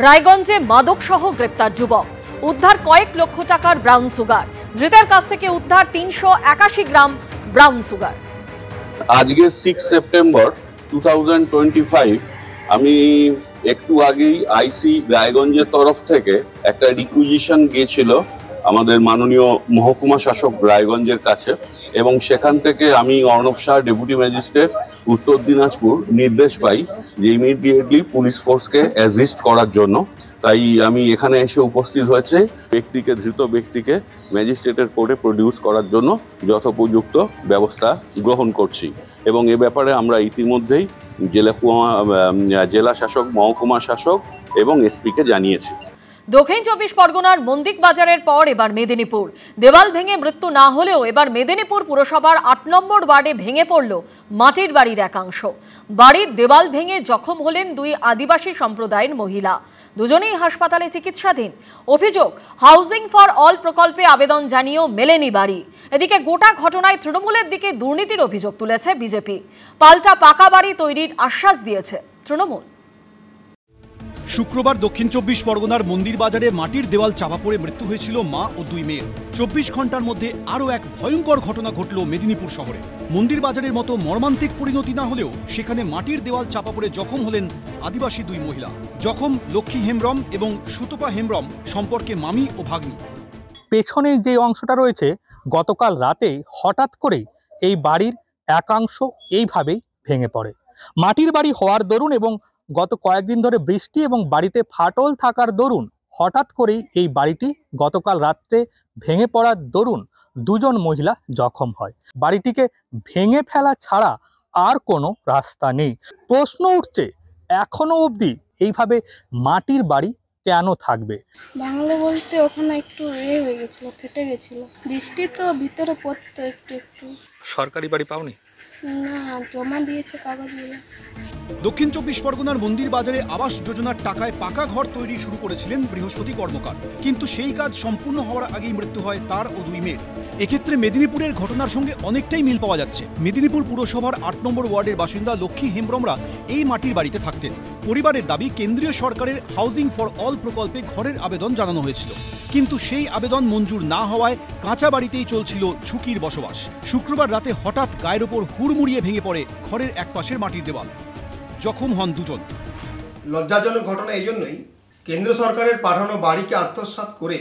রায়গঞ্জে মাদক সহ গ্রেপ্তার যুবক, উদ্ধার কয়েক লক্ষ টাকার ব্রাউন সুগার। ধৃতের কাছ থেকে উদ্ধার 381 গ্রাম ব্রাউন সুগার। আজকে 6 সেপ্টেম্বর 2025 আমি একটু আগেই আইসি রায়গঞ্জের তরফ থেকে একটা রিকুইজিশন গিয়েছিল আমাদের মাননীয় মহকুমা শাসক রায়গঞ্জের কাছে, এবং সেখান থেকে আমি অর্ণব শাহ ডেপুটি ম্যাজিস্ট্রেট উত্তর দিনাজপুর নির্দেশ পাই যে ইমিডিয়েটলি পুলিশ ফোর্সকে অ্যাসিস্ট করার জন্য। তাই আমি এখানে এসে উপস্থিত হয়েছে ধৃত ব্যক্তিকে ম্যাজিস্ট্রেটের কোর্টে প্রডিউস করার জন্য যথোপযুক্ত ব্যবস্থা গ্রহণ করছি, এবং এ ব্যাপারে আমরা ইতিমধ্যেই জেলা শাসক, মহকুমা শাসক এবং এসপিকে জানিয়েছি। দক্ষিণ 24 পরগনার মন্দিক বাজারের পর এবার মেদিনীপুর। দেওয়াল ভেঙে মৃত্যু না হলেও এবার মেদিনীপুর পুরসভার 8 নম্বর ওয়ার্ডে ভেঙে পড়ল মাটির বাড়ির একাংশ। বাড়ির দেওয়াল ভেঙে জখম হলেন 2 আদিবাসী সম্প্রদায়ের মহিলা। দুজনেই হাসপাতালে চিকিৎসাধীন। অভিযোগ, হাউজিং ফর অল প্রকল্পে আবেদন জানিয়েও মেলেনি বাড়ি। এদিকে গোটা ঘটনায় তৃণমূলের দিকে দুর্নীতির অভিযোগ তুলেছে বিজেপি। পাল্টা পাকা বাড়ি তৈরির আশ্বাস দিয়েছে তৃণমূল। শুক্রবার দক্ষিণ 24 পরগনার মন্দির বাজারে মাটির দেওয়াল চাপা পড়ে মৃত্যু হয়েছিল মা ও 2 মেয়ের। 24 ঘন্টার মধ্যে আরও এক ভয়ঙ্কর ঘটনা ঘটল মেদিনীপুর শহরে। মন্দির বাজারের মতো মর্মান্তিক পরিণতি না হলেও সেখানে মাটির দেওয়াল চাপা পড়ে জখম হলেন আদিবাসী 2 মহিলা। জখম লক্ষ্মী হেমব্রম এবং সুতপা হেমব্রম, সম্পর্কে মামি ও ভাগ্নি। পেছনের যে অংশটা রয়েছে, গতকাল রাতে হঠাৎ করেই এই বাড়ির একাংশ এইভাবেই ভেঙে পড়ে। মাটির বাড়ি হওয়ার দরুন এবং গত কয়েকদিন ধরে বৃষ্টি এবং বাড়িতে ফাটল থাকার দরুন হঠাৎ করেই এই বাড়িটি গতকাল রাত্রে ভেঙে পড়ার দরুন 2 জন মহিলা জখম হয়। বাড়িটিকে ভেঙে ফেলা ছাড়া আর কোনো রাস্তা নেই। প্রশ্ন উঠছে, এখনো অবধি এইভাবে মাটির বাড়ি কেন থাকবে? বাংলা বলতে ওখানে একটু হয়ে গেছিল, ফেটে গেছিল। বৃষ্টি তো ভিতরে পড়তো একটু। সরকারি বাড়ি পাওনি? না, জমা দিয়েছে কাগজগুলো। দক্ষিণ 24 পরগনার মন্দির বাজারে আবাস যোজনার টাকায় পাকা ঘর তৈরি শুরু করেছিলেন বৃহস্পতি কর্মকার, কিন্তু সেই কাজ সম্পূর্ণ হওয়ার আগেই মৃত্যু হয় তার ও 2 মেয়ের। এক্ষেত্রে মেদিনীপুরের ঘটনার সঙ্গে অনেকটাই মিল পাওয়া যাচ্ছে। মেদিনীপুর পুরসভার 8 নম্বর ওয়ার্ডের বাসিন্দা লক্ষ্মী হেমব্রমরা এই মাটির বাড়িতে থাকতেন। পরিবারের দাবি, কেন্দ্রীয় সরকারের হাউজিং ফর অল প্রকল্পে ঘরের আবেদন জানানো হয়েছিল, কিন্তু সেই আবেদন মঞ্জুর না হওয়ায় কাঁচা বাড়িতেই চলছিল ঝুঁকির বসবাস। শুক্রবার রাতে হঠাৎ গায়ের ওপর হুড়মুড়িয়ে ভেঙে পড়ে ঘরের এক পাশের মাটির দেওয়াল। জখম হন 2 জন। লজ্জাজনক ঘটনা এই জন্যই, কেন্দ্র সরকারের পাঠানো বাড়িকে আত্মসাৎ করে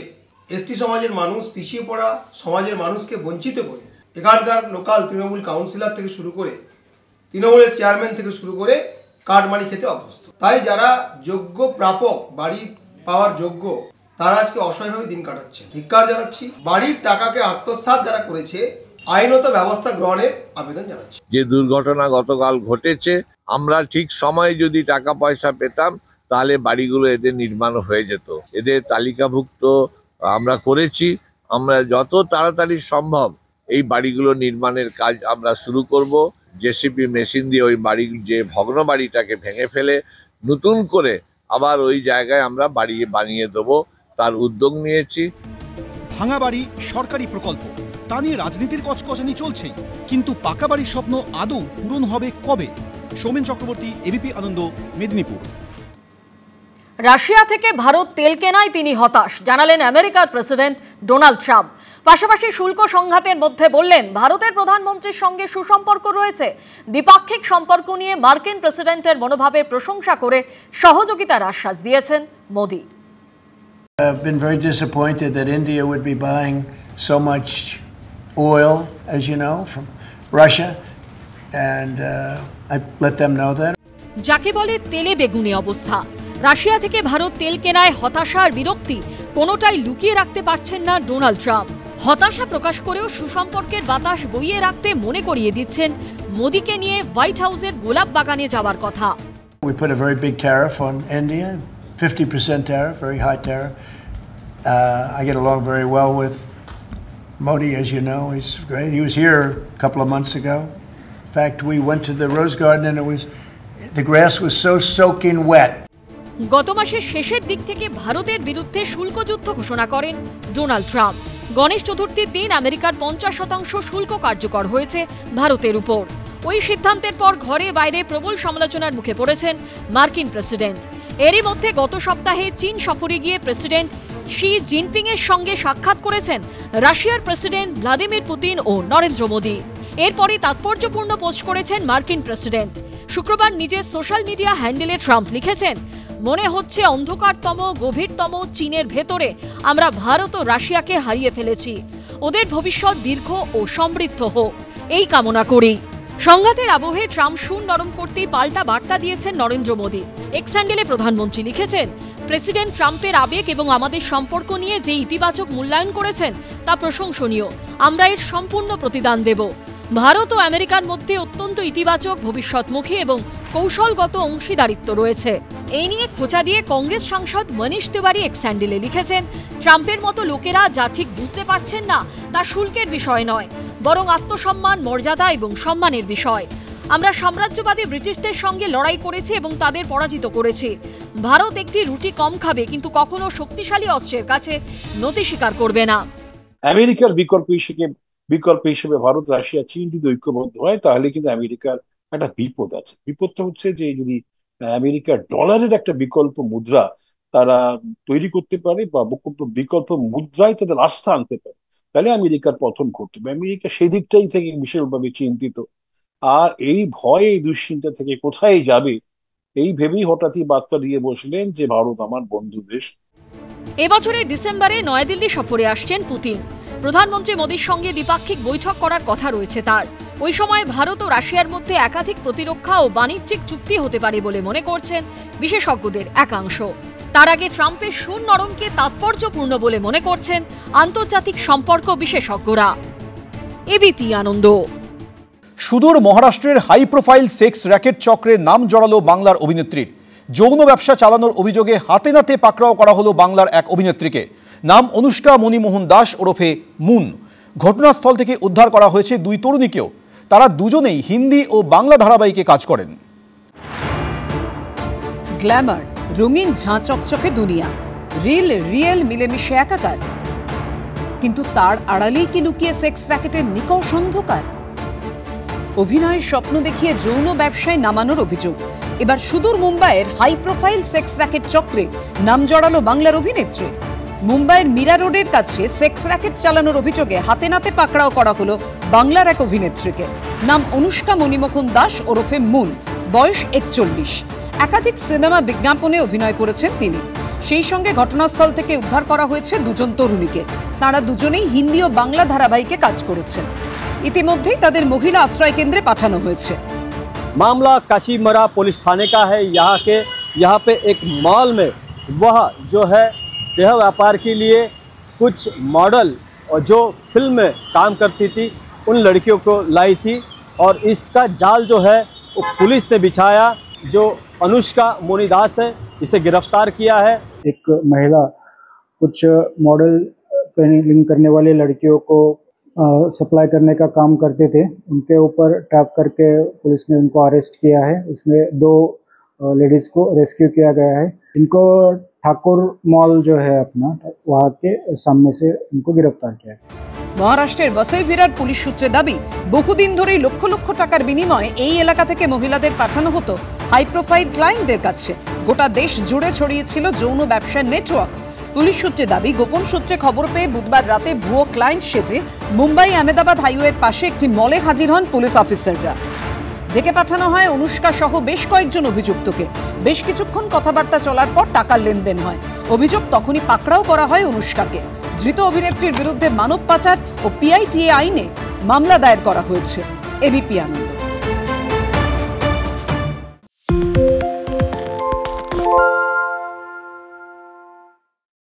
এসটি সমাজের মানুষ, পিছিয়ে পড়া সমাজের মানুষকে বঞ্চিত করে এখানকার লোকাল তৃণমূল কাউন্সিলর থেকে শুরু করে তৃণমূলের চেয়ারম্যান থেকে শুরু করে কাটমানি খেতে অভ্যস্ত। তাই যারা যোগ্য প্রাপক, বাড়ি পাওয়ার যোগ্য, তারা আজকে অসহায়ভাবে দিন কাটাচ্ছে। ধিক্কার জানাচ্ছি। বাড়ির টাকাকে আত্মসাৎ যারা করেছে, আইনত ব্যবস্থা গ্রহণের আবেদন জানাচ্ছি। যে দুর্ঘটনা গতকাল ঘটেছে, আমরা ঠিক সময়ে যদি টাকা পয়সা পেতাম তাহলে বাড়িগুলো এদের নির্মাণ হয়ে যেত। এদের তালিকাভুক্ত আমরা করেছি। আমরা যত তাড়াতাড়ি সম্ভব এই বাড়িগুলো নির্মাণের কাজ আমরা শুরু করব। জেসিপি মেশিন দিয়ে ওই বাড়ির যে ভগ্ন বাড়িটাকে ভেঙে ফেলে নতুন করে আবার ওই জায়গায় আমরা বানিয়ে দেবো, তার উদ্যোগ নিয়েছি। ভাঙা বাড়ি সরকারি প্রকল্প, তা নিয়ে রাজনীতির কচকচানি চলছেই, কিন্তু পাকা বাড়ির স্বপ্ন আদৌ পূরণ হবে কবে? সৌমেন চক্রবর্তী, এবিপি আনন্দ, মেদিনীপুর। রাশিয়া থেকে ভারত তেল কেনায় তিনি হতাশ, জানালেন আমেরিকার প্রেসিডেন্ট ডোনাল্ড ট্রাম্প। পাশাপাশি শুল্ক সংঘাতের মধ্যে বললেন, ভারতের প্রধানমন্ত্রীর সঙ্গে সুসম্পর্ক রয়েছে। দ্বিপাক্ষিক সম্পর্ক নিয়ে মার্কিন প্রেসিডেন্টের মনোভাবের প্রশংসা করে সহযোগিতার আশ্বাস দিয়েছেন Modi. I've been very disappointed that India would be buying so much oil, as you know, from Russia, and I let them know that. যাকে বলে তেলে বেগুনে অবস্থা। রাশিয়া থেকে ভারত তেল কেনায় হতাশা আর বিরক্তি কোনোটাই লুকিয়ে রাখতে পারছেন না ডোনাল্ড ট্রাম্প। হতাশা প্রকাশ করেও সুসম্পর্কের বাতাস বইয়ে রাখতে মনে করিয়ে দিচ্ছেন মোদিকে নিয়ে হোয়াইট হাউসের গোলাপ বাগানে যাওয়ার কথা। We put a very big tariff on India, 50% tariff, very high tariff. I get along very well with Modi, as you know. He's great. He was here a couple of months ago. In fact, we went to the Rose Garden and the grass was so soaking wet. গত মাসের শেষের দিক থেকে ভারতের বিরুদ্ধে শুল্ক যুদ্ধ ঘোষণা করেন ডোনাল্ড ট্রাম্প। গণেশ চতুর্থীর দিন আমেরিকার 50% শুল্ক কার্যকর হয়েছে ভারতের উপর। ওই সিদ্ধান্তের পর ঘরে বাইরে প্রবল সমালোচনার মুখে পড়েছেন মার্কিন প্রেসিডেন্ট। এরই মধ্যে গত সপ্তাহে চীন সফরে গিয়ে প্রেসিডেন্ট শি জিনপিং এর সঙ্গে সাক্ষাৎ করেছেন রাশিয়ার প্রেসিডেন্ট ভ্লাদিমির পুতিন ও নরেন্দ্র মোদী। এরপরই তাৎপর্যপূর্ণ পোস্ট করেছেন মার্কিন প্রেসিডেন্ট। শুক্রবার নিজের সোশ্যাল মিডিয়া হ্যান্ডেলে ট্রাম্প লিখেছেন, মনে হচ্ছে অন্ধকারতম গভীরতম চীনের ভেতরে আমরা ভারত ও রাশিয়াকে হারিয়ে ফেলেছি। ওদের ভবিষ্যৎ দীর্ঘ ও সমৃদ্ধ হোক, এই কামনা করি। সংঘাতের আবহে ট্রাম্প সুর নরম করতেই পাল্টা বার্তা দিয়েছেন নরেন্দ্র মোদী। এক্স হ্যান্ডেলে প্রধানমন্ত্রী লিখেছেন, প্রেসিডেন্ট ট্রাম্পের আবেগ এবং আমাদের সম্পর্ক নিয়ে যে ইতিবাচক মূল্যায়ন করেছেন তা প্রশংসনীয়। আমরা এর সম্পূর্ণ প্রতিদান দেব। ভারত ও আমেরিকার মধ্যে অত্যন্ত ইতিবাচক, ভবিষ্যৎমুখী এবং কৌশলগত অংশীদারিত্ব রয়েছে। এই নিয়ে খোঁচা দিয়ে কংগ্রেস সাংসদ মনীষ তিওয়ারি এক্স হ্যান্ডেলে লিখেছেন, ট্রাম্পের মতো লোকেরা যা ঠিক বুঝতে পারছেন না তা শুল্কের বিষয় নয়, বরং আত্মসম্মান, মর্যাদা এবং সম্মানের বিষয়। আমরা সাম্রাজ্যবাদী ব্রিটিশদের সঙ্গে লড়াই করেছি এবং তাদের পরাজিত করেছি। ভারত একটি রুটি কম খাবে, কিন্তু কখনো শক্তিশালী অস্ত্রের কাছে নতি স্বীকার করবে না। আমেরিকার বিকল্প হিসেবে ভারত, রাশিয়া, চীন যদি ঐক্যবদ্ধ হয় তাহলে কিন্তু আমেরিকার একটা বিপদ আছে। বিপদটা হচ্ছে যে যদি আমেরিকার ডলারের একটা বিকল্প মুদ্রা তারা তৈরি করতে পারে বা বিকল্প মুদ্রায় তাদের আস্থা আনতে পারে, তাহলে আমেরিকার পতন ঘটবে। আমেরিকা সেই দিকটাই থেকে বিশালভাবে চিন্তিত। আর এই ভয়, এই দুশ্চিন্তা থেকে কোথায় যাবে এই ভেবেই হঠাৎই বার্তা দিয়ে বসলেন যে ভারত আমার বন্ধু দেশ। এবছরের ডিসেম্বরে নয়াদিল্লি সফরে আসছেন পুতিন। প্রধানমন্ত্রী মোদীর সঙ্গে দ্বিপাক্ষিক বৈঠক করার কথা রয়েছে তার। ওই সময় ভারত ও রাশিয়ার মধ্যে একাধিক প্রতিরক্ষা ও বাণিজ্যিক চুক্তি হতে পারে বলে মনে করছেন বিশেষজ্ঞদের একাংশ। তার আগে ট্রাম্পের সুর নরমকে তাৎপর্যপূর্ণ বলে মনে করছেন আন্তর্জাতিক সম্পর্ক বিশেষজ্ঞরা। এবিপি আনন্দ। সুদূর মহারাষ্ট্রের হাই প্রোফাইল সেক্স র্যাকেট চক্রে নাম জড়ালো বাংলার অভিনেত্রীর। যৌন ব্যবসা চালানোর অভিযোগে হাতে নাতে পাকড়াও করা হলো বাংলার এক অভিনেত্রীকে। নাম অনুষ্কা মণিমোহন দাস ওরফে মুন। ঘটনাস্থল থেকে উদ্ধার করা হয়েছে দুই তরুণীকেও। তারা দুজনেই হিন্দি ও বাংলা ধারাবাহিকে কাজ করেন। গ্ল্যামার, রঙিন ঝাঁ চকচকে দুনিয়া, রিয়েল মিলেমিশে একাকার। কিন্তু তার আড়ালেই কি লুকিয়ে সেক্স র্যাকেটের নিকষ অন্ধকার? অভিনয়ের স্বপ্ন দেখিয়ে যৌন ব্যবসায় নামানোর অভিযোগ। এবার সুদূর মুম্বাইয়ের হাই প্রোফাইল সেক্স র্যাকেট চক্রে নাম জড়ালো বাংলার অভিনেত্রী। মুম্বাইয়ের মীরা রোডের কাছে সেক্স র্যাকেট চালানোর অভিযোগে হাতে নাতে পাকড়াও করা হলো বাংলার এক অভিনেত্রীকে। নাম অনুষ্কা মণিমোহন দাস ওরফে মুন, বয়স 41। একাধিক সিনেমা বিজ্ঞাপনে অভিনয় করেছেন তিনি। সেই সঙ্গে ঘটনাস্থল থেকে উদ্ধার করা হয়েছে দুজন তরুণীকে। তারা দুজনেই হিন্দি ও বাংলা ধারাবাহিকে কাজ করেছেন। ইতিমধ্যেই তাদের মহিলা আশ্রয় কেন্দ্রে পাঠানো হয়েছে। मामला काशीमरा पुलिस थाने का है। यहाँ पे एक मॉल में वह जो है देह व्यापार के लिए कुछ मॉडल और जो फिल्म में काम करती थी उन लड़कियों को लाई थी और इसका जाल जो है वो पुलिस ने बिछाया। जो अनुष्का मोनीदास है इसे गिरफ्तार किया है। एक महिला कुछ मॉडल लिंक करने वाली लड़कियों को सप्लाई करने का काम करते थे, उनके ऊपर ट्रैप करके पुलिस ने उनको अरेस्ट किया है। उसमें 2 लेडीज़ को रेस्क्यू किया गया है। इनको ठाकुर मॉल जो है अपना, वहाँ के सामने से इनको गिरफ्तार किया है। মহারাষ্ট্রের বসাইভিরার পুলিশ সূত্রে দাবি, বহুদিন ধরেই লক্ষ লক্ষ টাকার বিনিময়ে এই এলাকা থেকে মহিলাদের পাঠানো হতো হাই প্রোফাইল ক্লায়েন্টদের কাছে। গোটা দেশ জুড়ে ছড়িয়েছিল যৌন ব্যবসার নেটওয়ার্ক। পুলিশ সূত্রে দাবি, গোপন সূত্রে খবর পেয়ে বুধবার রাতে ভুয়ো ক্লায়েন্ট সেজে মুম্বাই আহমেদাবাদ হাইওয়ের পাশে একটি মলে হাজির হন পুলিশ অফিসাররা। ডেকে পাঠানো হয় অনুষ্কা সহ বেশ কয়েকজন অভিযুক্তকে। বেশ কিছুক্ষণ কথাবার্তা চলার পর টাকার লেনদেন হয়। অভিযোগ তখনই পাকড়াও করা হয় অনুষ্কাকে। ধৃত অভিনেত্রীর বিরুদ্ধে মানব পাচার ও PITA আইনে মামলা দায়ের করা হয়েছে। এবিপি আনন্দ।